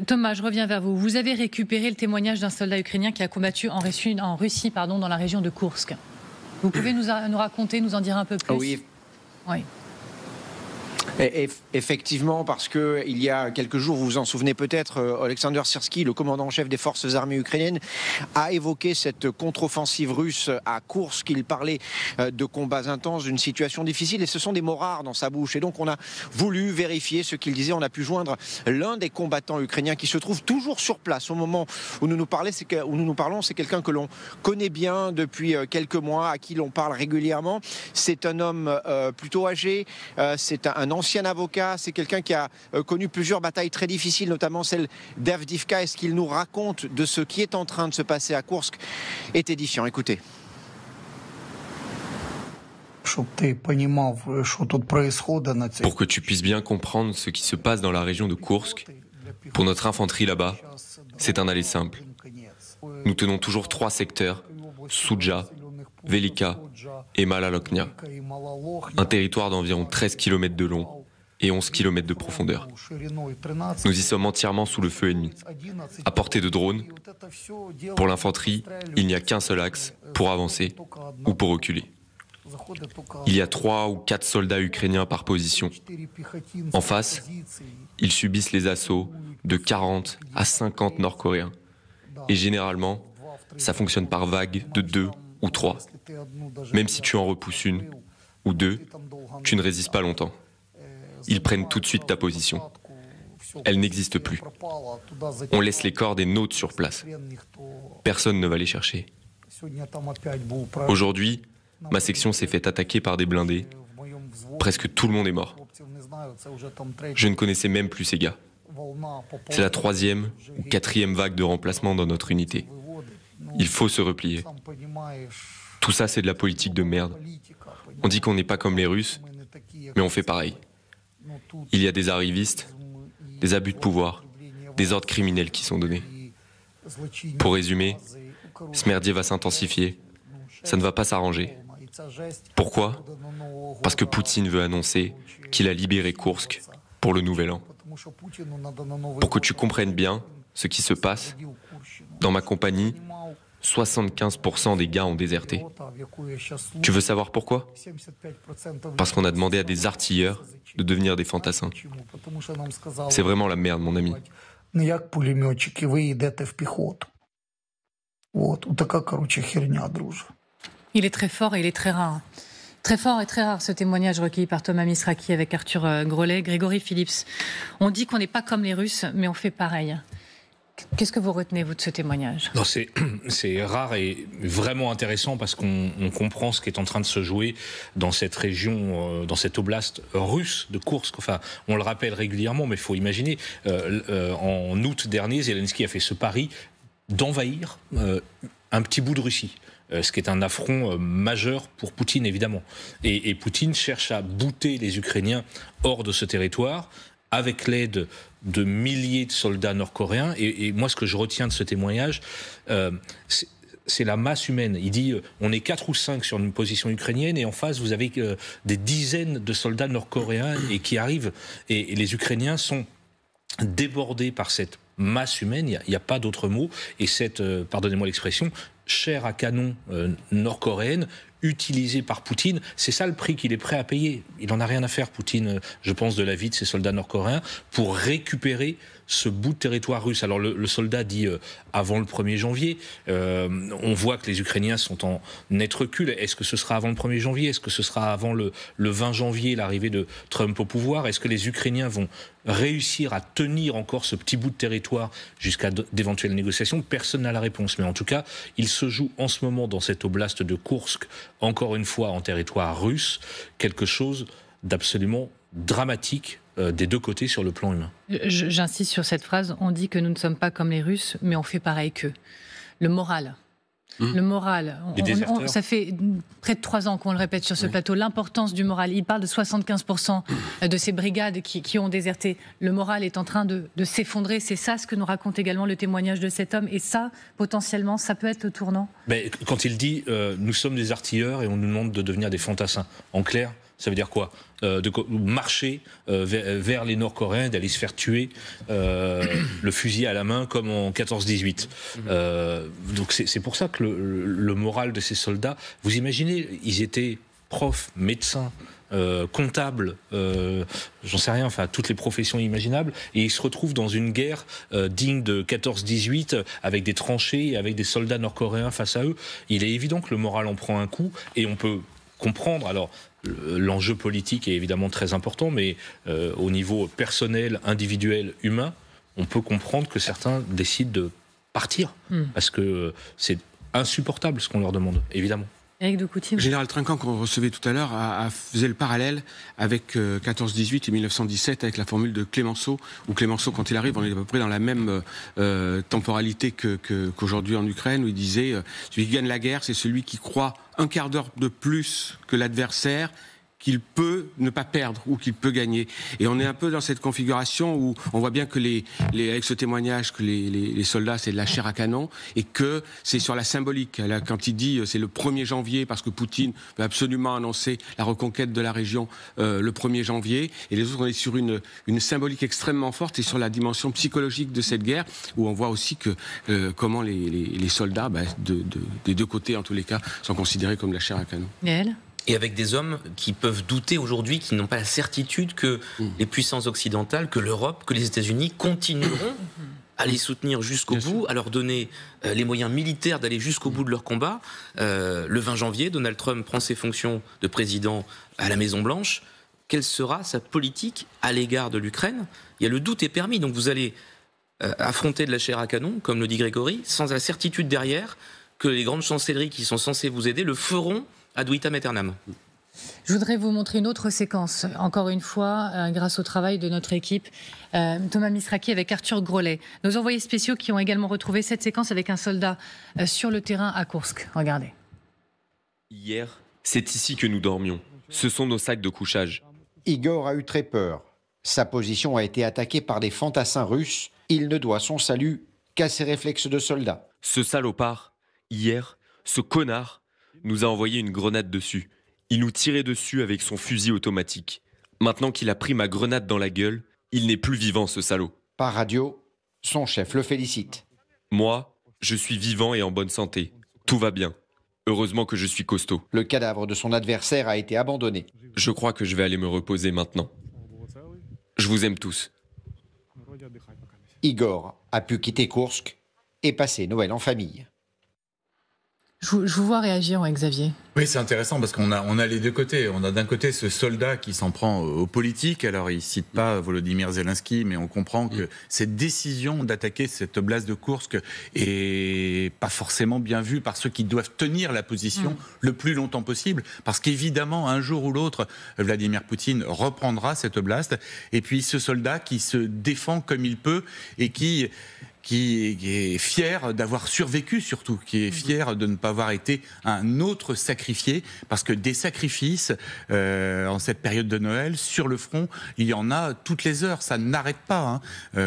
Thomas, je reviens vers vous. Vous avez récupéré le témoignage d'un soldat ukrainien qui a combattu en Russie, dans la région de Koursk. Vous pouvez nous raconter, nous en dire un peu plus? Oui. Oui. Effectivement, parce qu'il y a quelques jours, vous vous en souvenez peut-être, Alexander Syrski, le commandant en chef des forces armées ukrainiennes, a évoqué cette contre-offensive russe à Koursk. Il parlait de combats intenses, d'une situation difficile, et ce sont des mots rares dans sa bouche. Et donc on a voulu vérifier ce qu'il disait. On a pu joindre l'un des combattants ukrainiens qui se trouve toujours sur place au moment où nous parlons. C'est quelqu'un que l'on connaît bien depuis quelques mois, à qui l'on parle régulièrement. C'est un homme plutôt âgé, c'est un ancien avocat, c'est quelqu'un qui a connu plusieurs batailles très difficiles, notamment celle d'Avdivka. Et ce qu'il nous raconte de ce qui est en train de se passer à Koursk est édifiant. Écoutez. Pour que tu puisses bien comprendre ce qui se passe dans la région de Koursk, pour notre infanterie là-bas, c'est un aller simple. Nous tenons toujours 3 secteurs, Soudja, Velika et Malaloknia. Un territoire d'environ 13 km de long et 11 km de profondeur. Nous y sommes entièrement sous le feu ennemi, à portée de drones. Pour l'infanterie, il n'y a qu'un seul axe pour avancer ou pour reculer. Il y a 3 ou 4 soldats ukrainiens par position. En face, ils subissent les assauts de 40 à 50 Nord-Coréens. Et généralement, ça fonctionne par vagues de 2 ou 3. Même si tu en repousses 1 ou 2, tu ne résistes pas longtemps. Ils prennent tout de suite ta position. Elle n'existe plus. On laisse les corps des nôtres sur place. Personne ne va les chercher. Aujourd'hui, ma section s'est fait attaquer par des blindés. Presque tout le monde est mort. Je ne connaissais même plus ces gars. C'est la 3e ou 4e vague de remplacement dans notre unité. Il faut se replier. Tout ça, c'est de la politique de merde. On dit qu'on n'est pas comme les Russes, mais on fait pareil. Il y a des arrivistes, des abus de pouvoir, des ordres criminels qui sont donnés. Pour résumer, ce merdier va s'intensifier. Ça ne va pas s'arranger. Pourquoi? Parce que Poutine veut annoncer qu'il a libéré Koursk pour le Nouvel An. Pour que tu comprennes bien ce qui se passe, dans ma compagnie, 75% des gars ont déserté. Tu veux savoir pourquoi? Parce qu'on a demandé à des artilleurs de devenir des fantassins. C'est vraiment la merde, mon ami. Il est très fort et il est très rare. Très fort et très rare ce témoignage recueilli par Thomas Misraki avec Arthur Grolet, Grégory Phillips. On dit qu'on n'est pas comme les Russes, mais on fait pareil. Qu'est-ce que vous retenez, vous, de ce témoignage? Non, c'est rare et vraiment intéressant parce qu'on comprend ce qui est en train de se jouer dans cette région, dans cette oblast russe de Koursk. Enfin, on le rappelle régulièrement, mais il faut imaginer, en août dernier, Zelensky a fait ce pari d'envahir un petit bout de Russie. Ce qui est un affront majeur pour Poutine, évidemment. Et Poutine cherche à bouter les Ukrainiens hors de ce territoire avec l'aide de milliers de soldats nord-coréens. Et moi, ce que je retiens de ce témoignage, c'est la masse humaine. Il dit, on est 4 ou 5 sur une position ukrainienne et en face, vous avez des dizaines de soldats nord-coréens et qui arrivent. Et les Ukrainiens sont débordés par cette masse humaine, il n'y a pas d'autre mot. Et cette, pardonnez-moi l'expression, chair à canon nord-coréenne, utilisée par Poutine, c'est ça le prix qu'il est prêt à payer. Il n'en a rien à faire, Poutine, je pense, de la vie de ces soldats nord-coréens, pour récupérer ce bout de territoire russe. Alors le soldat dit avant le 1er janvier, on voit que les Ukrainiens sont en net recul. Est-ce que ce sera avant le 1er janvier? Est-ce que ce sera avant le 20 janvier, l'arrivée de Trump au pouvoir? Est-ce que les Ukrainiens vont réussir à tenir encore ce petit bout de territoire jusqu'à d'éventuelles négociations? Personne n'a la réponse. Mais en tout cas, il se joue en ce moment dans cette oblast de Koursk, encore une fois en territoire russe, quelque chose d'absolument dramatique des deux côtés sur le plan humain. J'insiste sur cette phrase, on dit que nous ne sommes pas comme les Russes, mais on fait pareil qu'eux. Le moral. Le moral, ça fait près de 3 ans qu'on le répète sur ce plateau, l'importance du moral. Il parle de 75% de ces brigades qui ont déserté. Le moral est en train de s'effondrer. C'est ça ce que nous raconte également le témoignage de cet homme. Et ça, potentiellement, ça peut être le tournant. Quand il dit « nous sommes des artilleurs et on nous demande de devenir des fantassins », en clair, Ça veut dire quoi? De marcher vers les Nord-Coréens, d'aller se faire tuer le fusil à la main comme en 14-18. Donc c'est pour ça que le moral de ces soldats, vous imaginez, ils étaient profs, médecins, comptables, j'en sais rien, enfin toutes les professions imaginables, et ils se retrouvent dans une guerre digne de 14-18 avec des tranchées, avec des soldats nord-coréens face à eux. Il est évident que le moral en prend un coup, et on peut comprendre, alors l'enjeu politique est évidemment très important, mais au niveau personnel, individuel, humain, on peut comprendre que certains décident de partir, parce que c'est insupportable ce qu'on leur demande, évidemment. Éric de Coutié. Général Trinquant, qu'on recevait tout à l'heure, faisait le parallèle avec 14-18 et 1917, avec la formule de Clémenceau, où Clémenceau, quand il arrive, on est à peu près dans la même temporalité qu'aujourd'hui en Ukraine, où il disait celui qui gagne la guerre, c'est celui qui croit un quart d'heure de plus que l'adversaire qu'il peut ne pas perdre ou qu'il peut gagner. Et on est un peu dans cette configuration où on voit bien que avec ce témoignage que les soldats, c'est de la chair à canon et que c'est sur la symbolique. Là, quand il dit c'est le 1er janvier parce que Poutine veut absolument annoncer la reconquête de la région le 1er janvier, et les autres, on est sur une symbolique extrêmement forte et sur la dimension psychologique de cette guerre, où on voit aussi que comment les soldats, des deux côtés en tous les cas, sont considérés comme de la chair à canon. Et avec des hommes qui peuvent douter aujourd'hui, qui n'ont pas la certitude que les puissances occidentales, que l'Europe, que les États-Unis continueront à les soutenir jusqu'au bout, à leur donner les moyens militaires d'aller jusqu'au bout de leur combat. Le 20 janvier, Donald Trump prend ses fonctions de président à la Maison-Blanche. Quelle sera sa politique à l'égard de l'Ukraine? Il y a le doute est permis, donc vous allez affronter de la chair à canon, comme le dit Grégory, sans la certitude derrière que les grandes chancelleries qui sont censées vous aider le feront ad vitam aeternam. Je voudrais vous montrer une autre séquence, encore une fois, grâce au travail de notre équipe, Thomas Misraki avec Arthur Grolet. Nos envoyés spéciaux qui ont également retrouvé cette séquence avec un soldat sur le terrain à Koursk. Regardez. Hier, c'est ici que nous dormions. Ce sont nos sacs de couchage. Igor a eu très peur. Sa position a été attaquée par des fantassins russes. Il ne doit son salut qu'à ses réflexes de soldat. Ce salopard, hier, ce connard, nous a envoyé une grenade dessus. Il nous tirait dessus avec son fusil automatique. Maintenant qu'il a pris ma grenade dans la gueule, il n'est plus vivant, ce salaud. Par radio, son chef le félicite. Moi, je suis vivant et en bonne santé. Tout va bien. Heureusement que je suis costaud. Le cadavre de son adversaire a été abandonné. Je crois que je vais aller me reposer maintenant. Je vous aime tous. Igor a pu quitter Koursk et passer Noël en famille. Je vous vois réagir, Xavier. Oui, c'est intéressant parce qu'on a les deux côtés. On a d'un côté ce soldat qui s'en prend aux politiques. Alors, il ne cite pas Volodymyr Zelensky, mais on comprend que cette décision d'attaquer cette oblast de Koursk est pas forcément bien vue par ceux qui doivent tenir la position le plus longtemps possible. Parce qu'évidemment, un jour ou l'autre, Vladimir Poutine reprendra cette oblast. Et puis, ce soldat qui se défend comme il peut et qui est fier d'avoir survécu surtout, qui est fier de ne pas avoir été un autre sacrifié, parce que des sacrifices en cette période de Noël, sur le front, il y en a toutes les heures, ça n'arrête pas.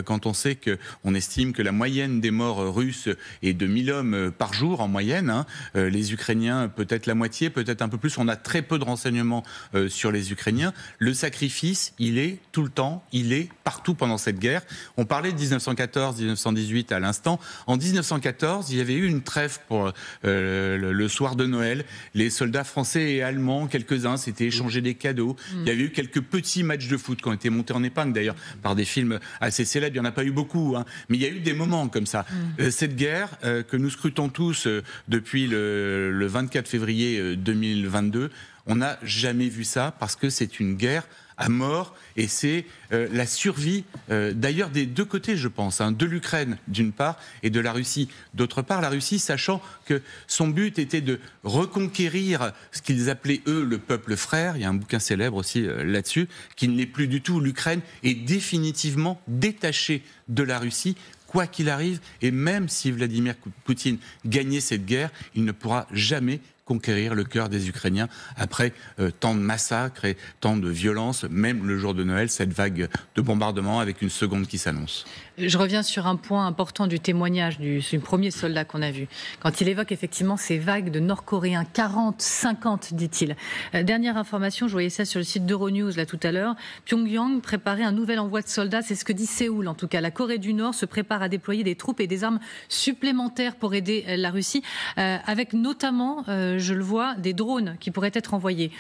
Quand on sait qu'on estime que la moyenne des morts russes est de 1000 hommes par jour en moyenne, les Ukrainiens peut-être la moitié, peut-être un peu plus, on a très peu de renseignements sur les Ukrainiens. Le sacrifice, il est tout le temps, il est partout pendant cette guerre. On parlait de 1914, 1918 à l'instant. En 1914, il y avait eu une trêve pour le soir de Noël. Les soldats français et allemands, quelques-uns, s'étaient échangés des cadeaux. Il y avait eu quelques petits matchs de foot qui ont été montés en épingle, d'ailleurs, par des films assez célèbres. Il n'y en a pas eu beaucoup, mais il y a eu des moments comme ça. Cette guerre que nous scrutons tous depuis le 24 février 2022, on n'a jamais vu ça parce que c'est une guerre à mort, et c'est la survie, d'ailleurs des deux côtés, je pense, de l'Ukraine d'une part et de la Russie d'autre part. La Russie, sachant que son but était de reconquérir ce qu'ils appelaient eux le peuple frère, il y a un bouquin célèbre aussi là-dessus, qui ne l'est plus du tout. L'Ukraine est définitivement détachée de la Russie, quoi qu'il arrive, et même si Vladimir Poutine gagnait cette guerre, il ne pourra jamais conquérir le cœur des Ukrainiens après tant de massacres et tant de violences, même le jour de Noël, cette vague de bombardements avec une seconde qui s'annonce. Je reviens sur un point important du témoignage du premier soldat qu'on a vu. Quand il évoque effectivement ces vagues de Nord-Coréens, 40, 50, dit-il. Dernière information, je voyais ça sur le site d'Euronews là tout à l'heure. Pyongyang préparait un nouvel envoi de soldats, c'est ce que dit Séoul en tout cas. La Corée du Nord se prépare à déployer des troupes et des armes supplémentaires pour aider la Russie, avec notamment, je le vois, des drones qui pourraient être envoyés.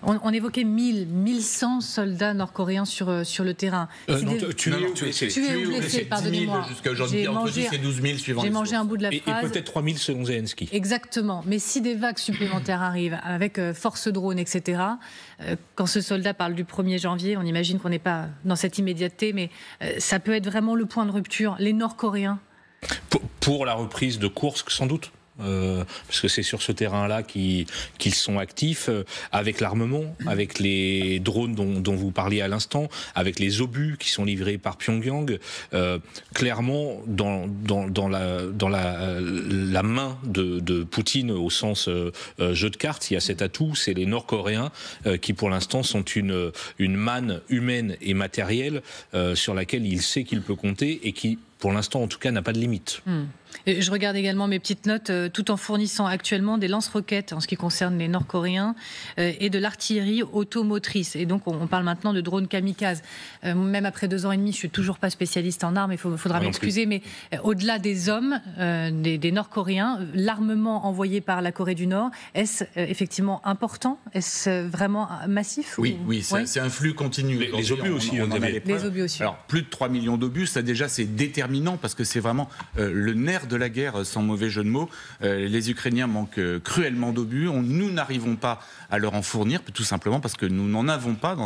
On évoquait 1100 soldats nord-coréens sur le terrain. Pardonnez-moi. Jusqu'à aujourd'hui, entre 10 et 12 000 suivant. J'ai mangé un bout de la phrase. Et peut-être 3 000 selon Zelensky. Exactement. Mais si des vagues supplémentaires arrivent avec force drone, etc., quand ce soldat parle du 1er janvier, on imagine qu'on n'est pas dans cette immédiateté, mais ça peut être vraiment le point de rupture. Les Nord-Coréens. Pour la reprise de Koursk, sans doute. Parce que c'est sur ce terrain-là qu'ils sont actifs, avec l'armement, avec les drones dont vous parliez à l'instant, avec les obus qui sont livrés par Pyongyang. Clairement, dans la main de Poutine, au sens jeu de cartes, il y a cet atout, c'est les Nord-Coréens qui, pour l'instant, sont une manne humaine et matérielle sur laquelle il sait qu'il peut compter et qui, pour l'instant, en tout cas, n'a pas de limite. Je regarde également mes petites notes, tout en fournissant actuellement des lance-roquettes en ce qui concerne les Nord-Coréens et de l'artillerie automotrice. Et donc, on parle maintenant de drones kamikazes. Même après 2 ans et demi, je suis toujours pas spécialiste en armes, il faudra m'excuser, mais au-delà des hommes, des Nord-Coréens, l'armement envoyé par la Corée du Nord, est-ce effectivement important? Est-ce vraiment massif? Oui, c'est un flux continu. Les obus aussi. Les obus aussi. Alors, plus de 3 millions d'obus, ça déjà, c'est déterminant parce que c'est vraiment le nerf de la guerre, sans mauvais jeu de mots. Les Ukrainiens manquent cruellement d'obus. Nous n'arrivons pas à leur en fournir, tout simplement parce que nous n'en avons pas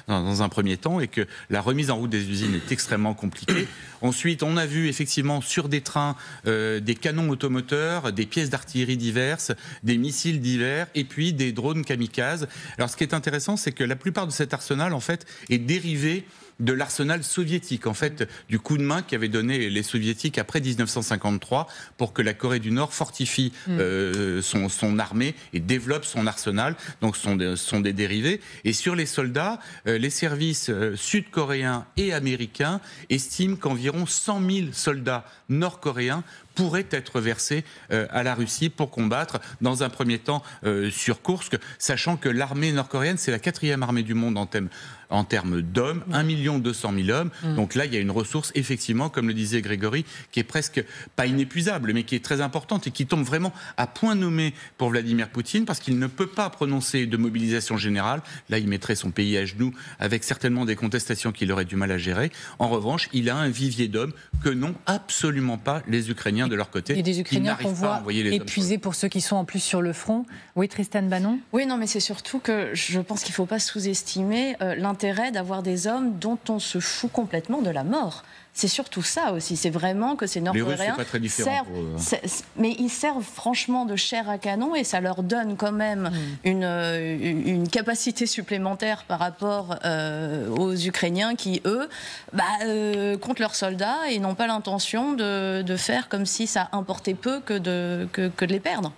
dans un premier temps et que la remise en route des usines est extrêmement compliquée. Ensuite, on a vu effectivement sur des trains des canons automoteurs, des pièces d'artillerie diverses, des missiles divers et puis des drones kamikazes. Alors, ce qui est intéressant, c'est que la plupart de cet arsenal, en fait, est dérivé de l'arsenal soviétique, en fait, du coup de main qu'avaient donné les soviétiques après 1953 pour que la Corée du Nord fortifie son armée et développe son arsenal. Donc, ce sont des dérivés. Et sur les soldats, les services sud-coréens et américains estiment qu'environ 100 000 soldats nord-coréens pourraient être versés à la Russie pour combattre, dans un premier temps, sur Koursk, sachant que l'armée nord-coréenne, c'est la 4e armée du monde en termes d'hommes, 1 200 000 hommes. Donc là, il y a une ressource, effectivement, comme le disait Grégory, qui est presque, pas inépuisable, mais qui est très importante et qui tombe vraiment à point nommé pour Vladimir Poutine, parce qu'il ne peut pas prononcer de mobilisation générale. Là, il mettrait son pays à genoux, avec certainement des contestations qu'il aurait du mal à gérer. En revanche, il a un vivier d'hommes que n'ont absolument pas les Ukrainiens de leur côté. Et des Ukrainiens qu'on voit épuisés pour ceux qui sont en plus sur le front. Oui, Tristan Banon ? Oui, non, mais c'est surtout que je pense qu'il ne faut pas sous-estimer l'intérêt d'avoir des hommes dont on se fout complètement de la mort. C'est surtout ça aussi. C'est vraiment que ces Nord-Coréens mais ils servent franchement de chair à canon et ça leur donne quand même une capacité supplémentaire par rapport aux Ukrainiens qui, eux, comptent leurs soldats et n'ont pas l'intention de faire comme si ça importait peu que de les perdre.